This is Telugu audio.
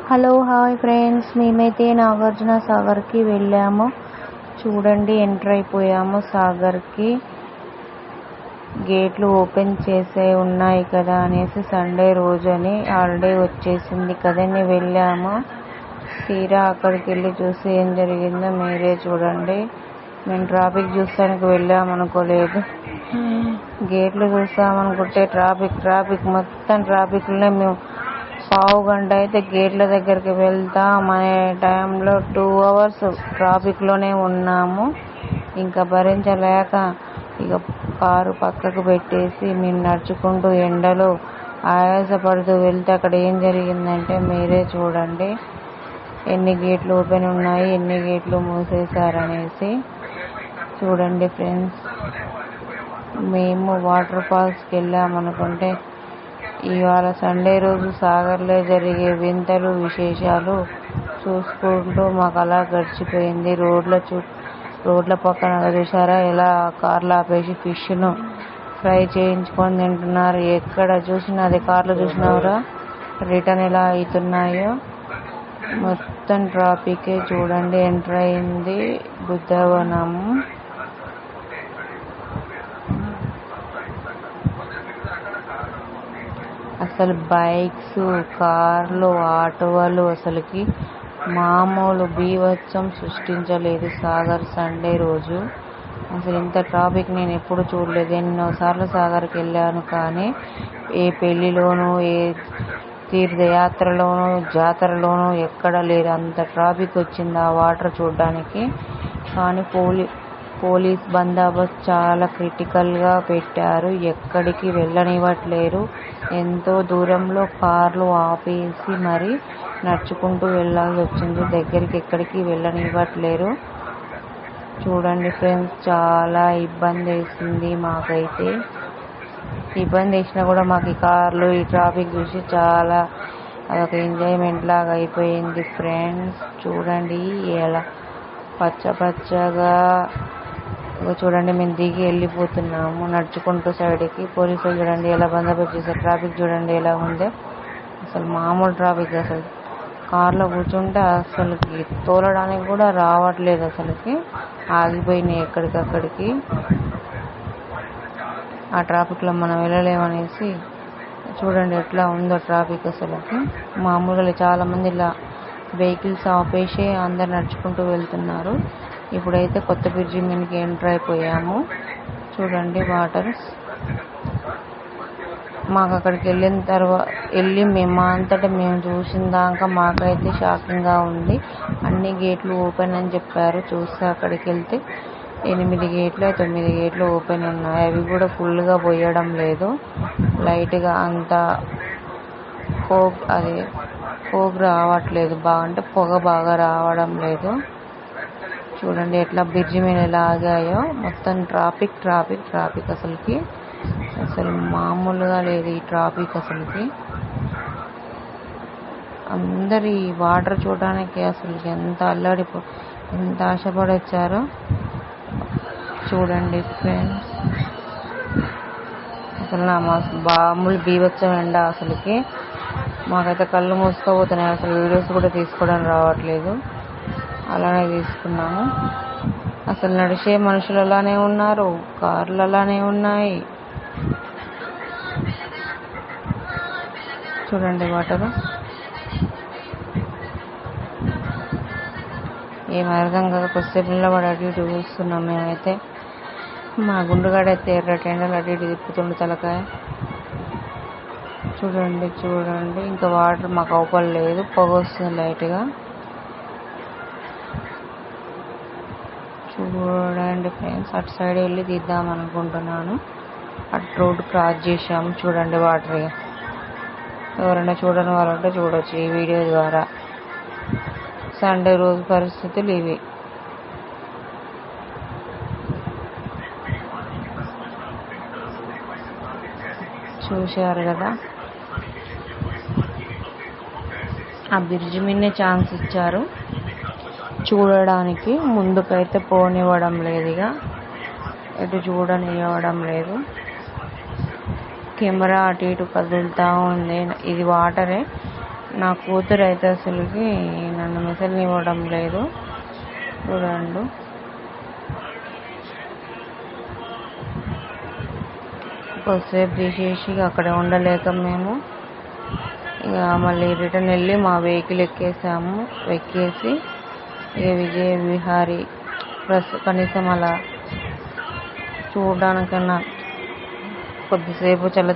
హలో హాయ్ ఫ్రెండ్స్, మేమైతే నాగార్జున సాగర్కి వెళ్ళాము. చూడండి, ఎంటర్ అయిపోయాము సాగర్కి. గేట్లు ఓపెన్ చేసే ఉన్నాయి కదా అనేసి సండే రోజు అని హాలిడే వచ్చేసింది కదని వెళ్ళాము. తీరా అక్కడికి వెళ్ళి చూసి ఏం జరిగిందో మీరే చూడండి. మేము ట్రాఫిక్ చూస్తానికి వెళ్ళామనుకోలేదు, గేట్లు చూస్తామనుకుంటే ట్రాఫిక్ మొత్తం ట్రాఫిక్లోనే మేము పావు గంట అయితే గేట్ల దగ్గరికి వెళ్తాం అనే టైంలో 2 hours ట్రాఫిక్లోనే ఉన్నాము. ఇంకా భరించలేక ఇక కారు పక్కకు పెట్టేసి మేము నడుచుకుంటూ ఎండలో ఆయాసపడుతూ వెళ్తే అక్కడ ఏం జరిగిందంటే మీరే చూడండి. ఎన్ని గేట్లు ఓపెన్ ఉన్నాయి, ఎన్ని గేట్లు మూసేశారనేసి. చూడండి ఫ్రెండ్స్, మేము వాటర్ ఫాల్స్కి వెళ్ళామనుకుంటే ఇవాళ సండే రోజు సాగర్లో జరిగే వింతలు విశేషాలు చూసుకుంటూ మాకు అలా గడిచిపోయింది. రోడ్ల పక్కన చూసారా ఎలా కార్లు ఆపేసి ఫిష్ను ఫ్రై చేయించుకొని తింటున్నారు. ఎక్కడ చూసినా అది కార్లు చూసినారా రిటర్న్ ఎలా అవుతున్నాయో. మొత్తం ట్రాఫికే. చూడండి, ఎంటర్ అయింది బుద్ధవనము. అసలు బైక్స్, కార్లు, ఆటోలు అసలుకి మామూలు బీభత్సం సృష్టించలేదు సాగర్ సండే రోజు. అసలు ఇంత ట్రాఫిక్ నేను ఎప్పుడు చూడలేదు. ఎన్నోసార్లు సాగర్కి వెళ్ళాను, కానీ ఏ పెళ్లిలోనూ, ఏ తీర్థయాత్రలోనూ, జాతరలోనూ ఎక్కడ లేదు. అంత ట్రాఫిక్ వచ్చింది ఆ వాటర్ చూడడానికి. కానీ పోలీస్ బందోబస్తు చాలా క్రిటికల్గా పెట్టారు. ఎక్కడికి వెళ్ళనివ్వట్లేరు. ఎంతో దూరంలో కార్లు ఆపేసి మరీ నడుచుకుంటూ వెళ్ళాల్సి వచ్చింది. దగ్గరికి ఎక్కడికి వెళ్ళనివ్వట్లేరు. చూడండి ఫ్రెండ్స్, చాలా ఇబ్బంది వేసింది మాకైతే. ఇబ్బంది వేసినా కూడా మాకు ఈ కార్లు, ఈ ట్రాఫిక్ చూసి చాలా అదొక ఎంజాయ్మెంట్ లాగా అయిపోయింది ఫ్రెండ్స్. చూడండి ఎలా పచ్చగా చూడండి. మేము దిగి వెళ్ళిపోతున్నాము నడుచుకుంటూ సైడ్కి. పోలీసులు చూడండి ఎలా బందోబస్తు చేశారు. ట్రాఫిక్ చూడండి ఎలా ఉందో. అసలు మామూలు ట్రాఫిక్. అసలు కార్లో కూర్చుంటే అసలుకి తోలడానికి కూడా రావట్లేదు. అసలుకి ఆగిపోయినాయి ఎక్కడికక్కడికి. ఆ ట్రాఫిక్లో మనం వెళ్ళలేమనేసి చూడండి ఎట్లా ఉందో ట్రాఫిక్. అసలుకి మామూలుగా చాలామంది ఇలా వెహికల్స్ ఆపేసి అందరు నడుచుకుంటూ వెళ్తున్నారు. ఇప్పుడైతే కొత్త బ్రిడ్జి మీదకి ఎంటర్ అయిపోయాము. చూడండి వాటర్. మాకు అక్కడికి వెళ్ళి మేము అంతటా మేము చూసిన దాకా మాకైతే షాకింగ్గా ఉంది. అన్ని గేట్లు ఓపెన్ అని చెప్పారు. చూస్తే అక్కడికి వెళ్తే 8 గేట్లు 9 గేట్లు ఓపెన్ ఉన్నాయి. అవి కూడా ఫుల్గా పోయడం లేదు, లైట్గా అంత పోగ్ రావట్లేదు. అంటే పొగ బాగా రావడం లేదు. చూడండి ఎట్లా బ్రిడ్జి మీద ఎలా ఆగాయో. మొత్తం ట్రాఫిక్ అసలు మామూలుగా లేదు ఈ ట్రాఫిక్. అసలుకి అందరు ఈ వాటర్ చూడడానికి అసలు ఎంత ఆశపడి వచ్చారో చూడండి ఫ్రెండ్స్. అసలు మామూలు బీభత్సం ఎండ. అసలుకి మాకైతే కళ్ళు మూసుకోపోతున్నాయి. అసలు వీడియోస్ కూడా తీసుకోవడం రావట్లేదు. అలానే తీసుకున్నాము. అసలు నడిచే మనుషులు అలానే ఉన్నారు, కార్లు అలానే ఉన్నాయి. చూడండి వాటరు. ఏం అర్థం కాక కొద్దిసేపు నిలబడి అటు ఇటు చూస్తున్నాం మేమైతే. మా గుండుగాడైతే ఎర్రటి ఎండలు అటు ఇటు తిప్పుతుండు తలకాయ. చూడండి ఇంకా వాటర్ మాకు అవపడలేదు, పొగ వస్తుంది లైట్గా. చూడండి ఫ్రెండ్స్, అటు సైడ్ వెళ్ళి తీద్దాం అనుకుంటున్నాను. అటు రోడ్డు క్రాస్ చేసాము. చూడండి వాటర్. ఎవరైనా చూడని వాళ్ళంటే చూడొచ్చు ఈ వీడియో ద్వారా. సండే రోజు పరిస్థితులు ఇవి. చూశారు కదా, ఆ బ్రిడ్జి మీదనే ఛాన్స్ ఇచ్చారు చూడడానికి. ముందుకైతే పోనివ్వడం లేదు, ఇక ఎటు చూడనివ్వడం లేదు. కెమెరా అటు ఇటు కదులుతూ ఉంది. ఇది వాటరే, నా కూతురు అయితే అసలుకి నన్ను మిసలనివ్వడం లేదు. చూడండి, కొద్దిసేపు తీసేసి అక్కడ ఉండలేక మేము ఇక మళ్ళీ రిటర్న్ వెళ్ళి మా వెహికల్ ఎక్కేసి ఇక విజయ విహారీ ప్లస్ కనీసం అలా చూడడానికన్నా కొద్దిసేపు చల్ల